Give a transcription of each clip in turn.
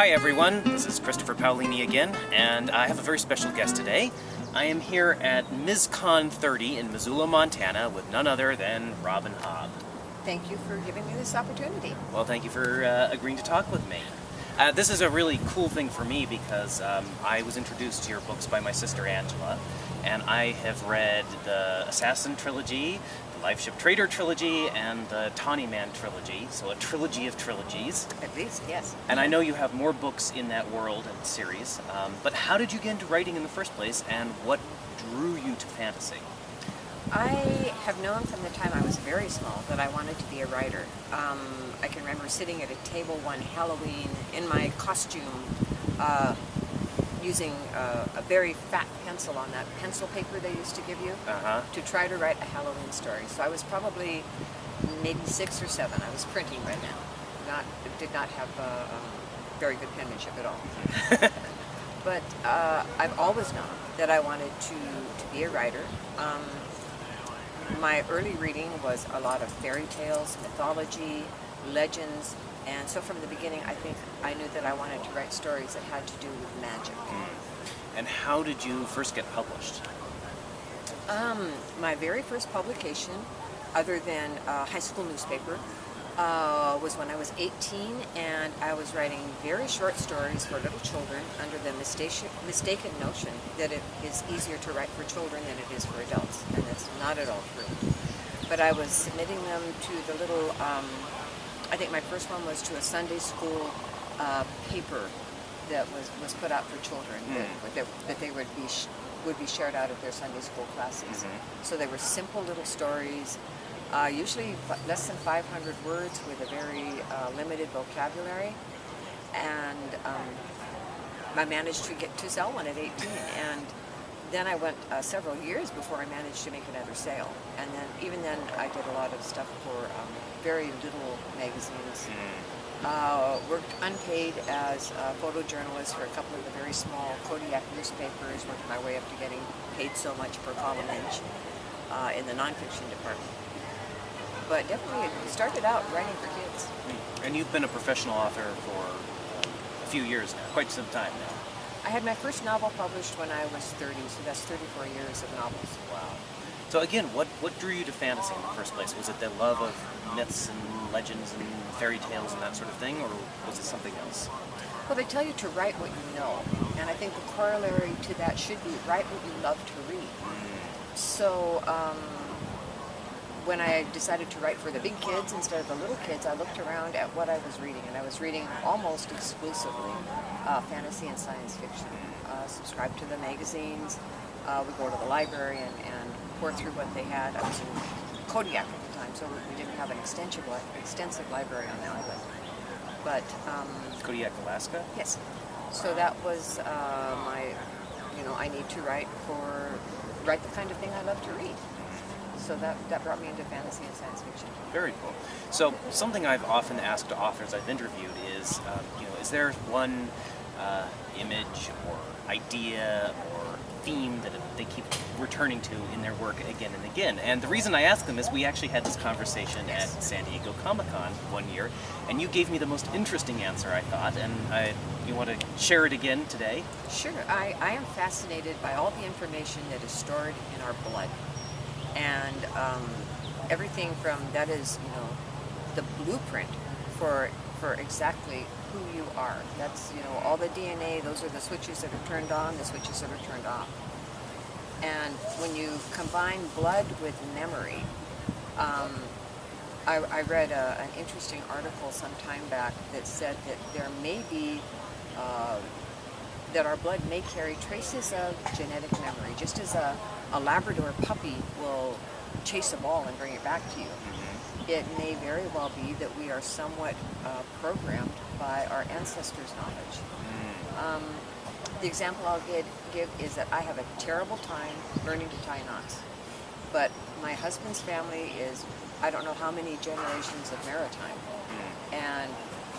Hi everyone, this is Christopher Paolini again, and I have a very special guest today. I am here at MisCon 30 in Missoula, Montana with none other than Robin Hobb. Thank you for giving me this opportunity. Well, thank you for agreeing to talk with me. This is a really cool thing for me because I was introduced to your books by my sister Angela, and I have read the Assassin trilogy, the Life Ship Trader trilogy, and the Tawny Man trilogy, so a trilogy of trilogies. At least, yes. And I know you have more books in that world and series, but how did you get into writing in the first place, and what drew you to fantasy? I have known from the time I was very small that I wanted to be a writer. I can remember sitting at a table one Halloween in my costume, using a very fat pencil on that pencil paper they used to give you to try to write a Halloween story. So I was probably maybe 6 or 7. I was printing right now. Did not have very good penmanship at all. But I've always known that I wanted to be a writer. My early reading was a lot of fairy tales, mythology, legends, and so from the beginning I think I knew that I wanted to write stories that had to do with magic. And how did you first get published? My very first publication, other than a high school newspaper, was when I was 18, and I was writing very short stories for little children under the mistaken notion that it is easier to write for children than it is for adults, and that's not at all true. But I was submitting them to the little, I think my first one was to a Sunday school paper that was put out for children, that they would be shared out at their Sunday school classes. So they were simple little stories, usually less than 500 words with a very limited vocabulary, and I managed to sell one at 18, and then I went several years before I managed to make another sale, and then even then I did a lot of stuff for very little magazines. Worked unpaid as a photojournalist for a couple of the very small Kodiak newspapers, worked my way up to getting paid so much per column inch in the nonfiction department. But definitely it started out writing for kids. And you've been a professional author for a few years now, quite some time now. I had my first novel published when I was 30, so that's 34 years of novels. Wow. So again, what drew you to fantasy in the first place? Was it the love of myths and legends and fairy tales and that sort of thing, or was it something else? Well, they tell you to write what you know, and I think the corollary to that should be write what you love to read. So when I decided to write for the big kids instead of the little kids, I looked around at what I was reading, and I was reading almost exclusively fantasy and science fiction. Subscribed to the magazines, would go to the library and pour through what they had. I was in Kodiak at the time, so we didn't have an extensive library on the island. But Kodiak, Alaska? Yes. So that was I need to write the kind of thing I love to read. So that brought me into fantasy and science fiction. Very cool. So something I've often asked to authors I've interviewed is, is there one image or idea or theme that they keep returning to in their work again and again? And the reason I ask them is we actually had this conversation at San Diego Comic-Con one year, and you gave me the most interesting answer, I thought, and you want to share it again today? Sure. I am fascinated by all the information that is stored in our blood. And everything from that is, the blueprint for exactly who you are. That's, all the DNA, those are the switches that are turned on, the switches that are turned off. And when you combine blood with memory, I read an interesting article some time back that said that there may be, that our blood may carry traces of genetic memory, just as a Labrador puppy will chase a ball and bring it back to you. It may very well be that we are somewhat programmed by our ancestors' knowledge. The example I'll give is that I have a terrible time learning to tie knots. But my husband's family is, I don't know how many generations of maritime. And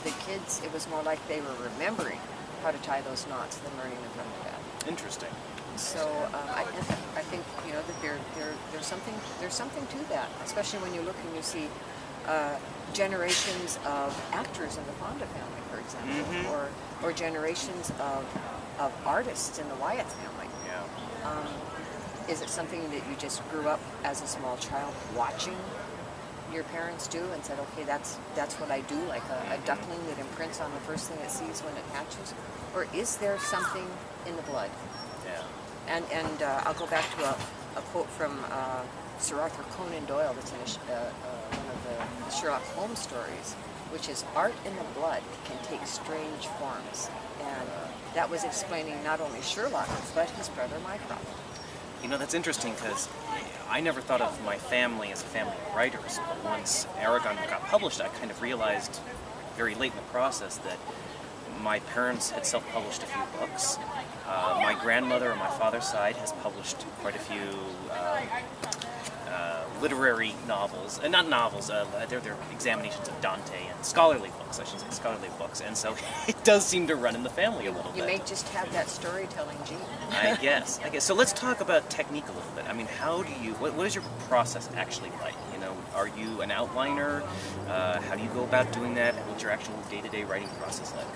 the kids, it was more like they were remembering how to tie those knots than learning them from their dad. Interesting. So I think that there's something to that, especially when you look and you see generations of actors in the Fonda family, for example, or generations of artists in the Wyatt family. Yeah. Is it something that you just grew up as a small child watching your parents do and said, okay, that's what I do, like a duckling that imprints on the first thing it sees when it hatches? Or is there something in the blood? Yeah. And I'll go back to a quote from Sir Arthur Conan Doyle that's in one of the Sherlock Holmes stories, which is art in the blood can take strange forms. And that was explaining not only Sherlock, but his brother Mycroft. You know, that's interesting because I never thought of my family as a family of writers, but once Aragon got published, I kind of realized very late in the process that my parents had self-published a few books. My grandmother on my father's side has published quite a few literary novels, not novels, they're examinations of Dante and scholarly books, I should say, scholarly books, and so it does seem to run in the family a little bit. You may just have that storytelling gene. I guess. So let's talk about technique a little bit. I mean, how do you, what is your process actually like? You know, are you an outliner? How do you go about doing that? What's your actual day-to-day writing process like?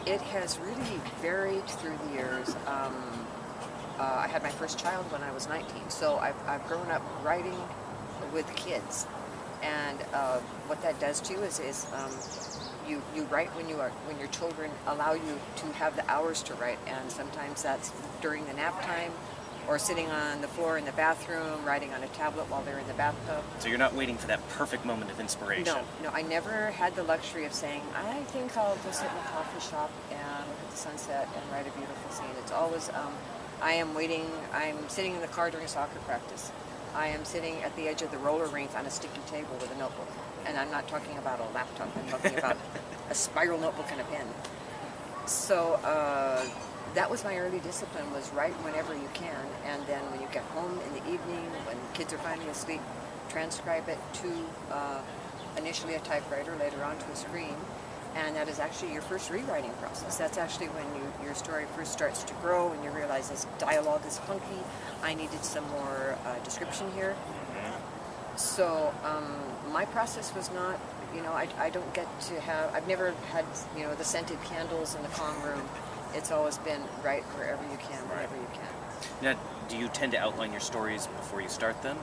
It has really varied through the years. I had my first child when I was 19, so I've grown up writing with kids, and what that does too is you write when your children allow you to have the hours to write, and sometimes that's during the nap time, or sitting on the floor in the bathroom, writing on a tablet while they're in the bathtub. So you're not waiting for that perfect moment of inspiration. No, I never had the luxury of saying, I think I'll go sit in a coffee shop and look at the sunset and write a beautiful scene. It's always, I am waiting, I'm sitting in the car during soccer practice. I am sitting at the edge of the roller rink on a sticky table with a notebook. And I'm not talking about a laptop, I'm talking about a spiral notebook and a pen. So that was my early discipline, was write whenever you can, and then when you get home in the evening, when kids are finally asleep, transcribe it to initially a typewriter, later on to a screen, and that is actually your first rewriting process. That's actually when your story first starts to grow and you realize this dialogue is funky, I needed some more description here. So my process was not, I don't get to have, I've never had, the scented candles in the calm room. It's always been write wherever you can, whenever you can. Now, do you tend to outline your stories before you start them?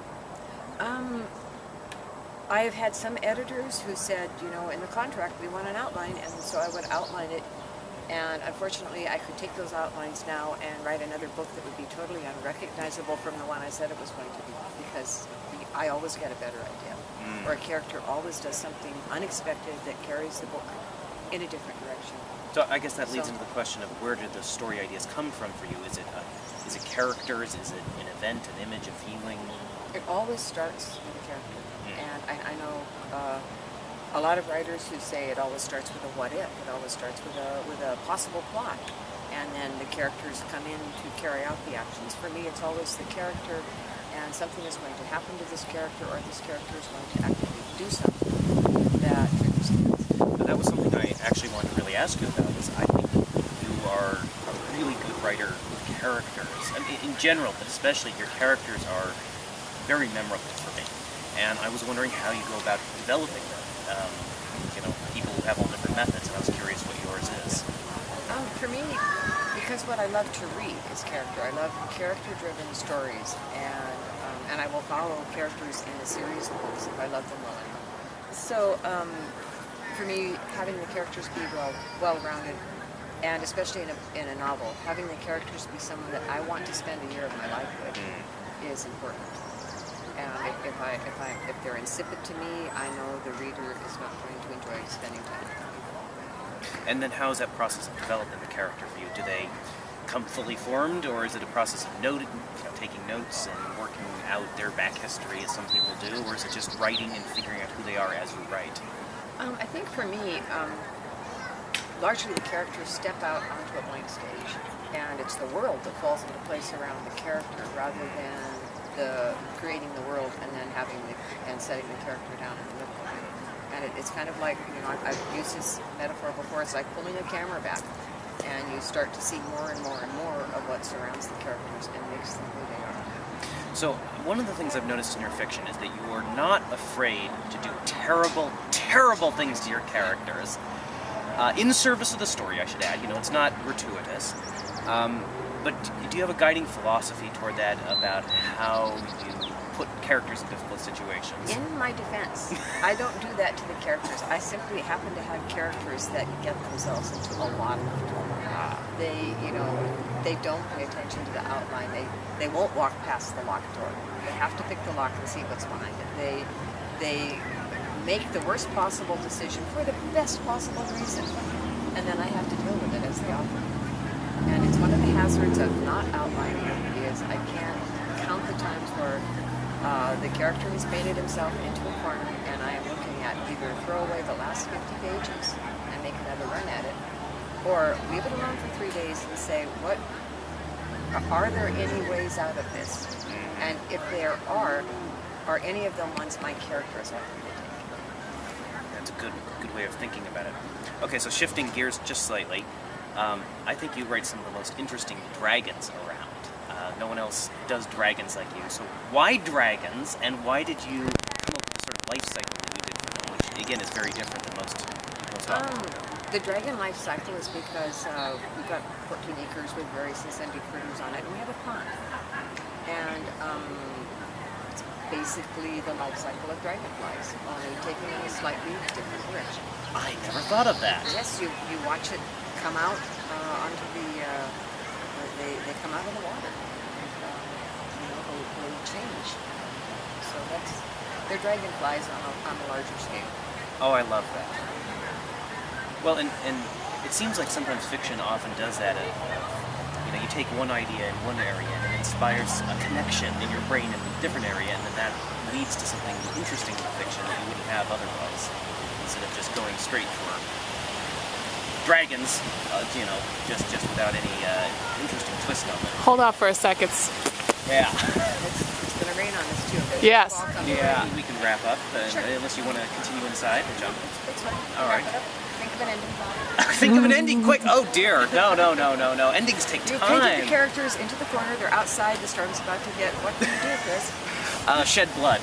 I have had some editors who said, in the contract we want an outline, and so I would outline it, and unfortunately I could take those outlines now and write another book that would be totally unrecognizable from the one I said it was going to be, because I always get a better idea, or a character always does something unexpected that carries the book in a different direction. So I guess that leads into the question of where did the story ideas come from for you? Is it characters? Is it an event, an image, a feeling? It always starts with a character. And I know a lot of writers who say it always starts with a what if. It always starts with a possible plot. And then the characters come in to carry out the actions. For me, it's always the character, and something is going to happen to this character, or this character is going to actively do something that triggers it. That was something I actually wanted to really ask you about, is I think you are a really good writer with characters. I mean, in general, but especially your characters are very memorable for me. And I was wondering how you go about developing them. People have all different methods, and I was curious what yours is. For me, because what I love to read is character. I love character-driven stories, and I will follow characters in a series of books if I love them well enough. So, for me, having the characters be well-rounded, and especially in a novel, having the characters be someone that I want to spend a year of my life with is important. And if they're insipid to me, I know the reader is not going to enjoy spending time with them. And then how is that process of developing the character for you? Do they come fully formed, or is it a process of taking notes and working out their back history as some people do, or is it just writing and figuring out who they are as you write? I think for me, largely the characters step out onto a blank stage, and it's the world that falls into place around the character rather than creating the world and then setting the character down in the middle of it. And it's kind of like, I've used this metaphor before, it's like pulling a camera back, and you start to see more and more and more of what surrounds the characters and makes them who they are. So one of the things I've noticed in your fiction is that you are not afraid to do terrible, terrible things to your characters. In service of the story, I should add. You know, it's not gratuitous. But do you have a guiding philosophy toward that about how you put characters in difficult situations? In my defense, I don't do that to the characters. I simply happen to have characters that get themselves into a lot of trouble. They, you know, they don't pay attention to the outline. They won't walk past the locked door. They have to pick the lock and see what's behind it. They make the worst possible decision for the best possible reason, and then I have to deal with it as the author. And it's one of the hazards of not outlining is I can't count the times where the character has painted himself into a corner and I am looking at either throw away the last 50 pages and make another run at it, or leave it alone for 3 days and say, are there any ways out of this? And if there are any of them ones my character is likely to take? That's a good way of thinking about it. Okay, so shifting gears just slightly, I think you write some of the most interesting dragons around. No one else does dragons like you. So why dragons, and why did you come up with the sort of life cycle that you did for them, which again is very different than most authors? The dragon life cycle is because we've got 14 acres with various ascended critters on it, and we have a pond. And it's basically the life cycle of dragonflies, only taking in a slightly different direction. I never thought of that. Yes, you watch it come out onto the, they come out of the water. They change. So they're dragonflies on a larger scale. Oh, I love that. Well, and it seems like sometimes fiction often does that. You know, you take one idea in one area and it inspires a connection in your brain in a different area, and then that leads to something interesting in fiction that you wouldn't have otherwise. Instead of just going straight for dragons, you know, just without any interesting twist on it. Hold off for a second. Yeah. It's going to rain on us too. Yes. Yeah, we can wrap up, Sure. unless you want to continue inside and jump. It's fine. All right. Wrap it up. Think of an ending. Think of an ending quick. Oh dear. No. Endings take You time. painted the characters into the corner. They're outside. The storm's about to hit. What do you do, Chris? Shed blood.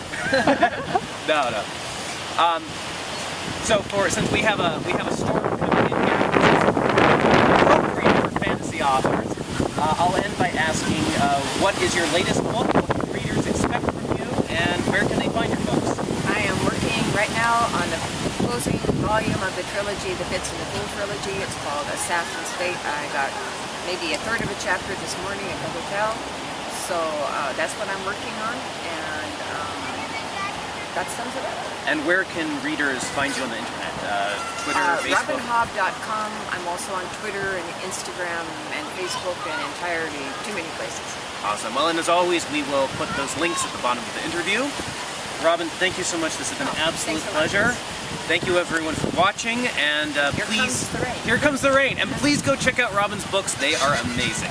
No. So since we have a storm coming in here, which is appropriate for fantasy authors, I'll end by asking, what is your latest book? What can readers expect from you, and where can they find your books? I am working right now on the closing volume of the trilogy, the Fitz and the Fool trilogy. It's called Assassin's Fate. I got maybe a third of a chapter this morning at the hotel. So that's what I'm working on, and that sums it up. And where can readers find you on the internet? Twitter, Facebook? RobinHobb.com. I'm also on Twitter and Instagram and Facebook and entirely too many places. Awesome. Well, and as always, we will put those links at the bottom of the interview. Robin, thank you so much. This has been an absolute pleasure. Thank you, everyone, for watching. And Here please, comes the rain. Here comes the rain. And please go check out Robin's books. They are amazing.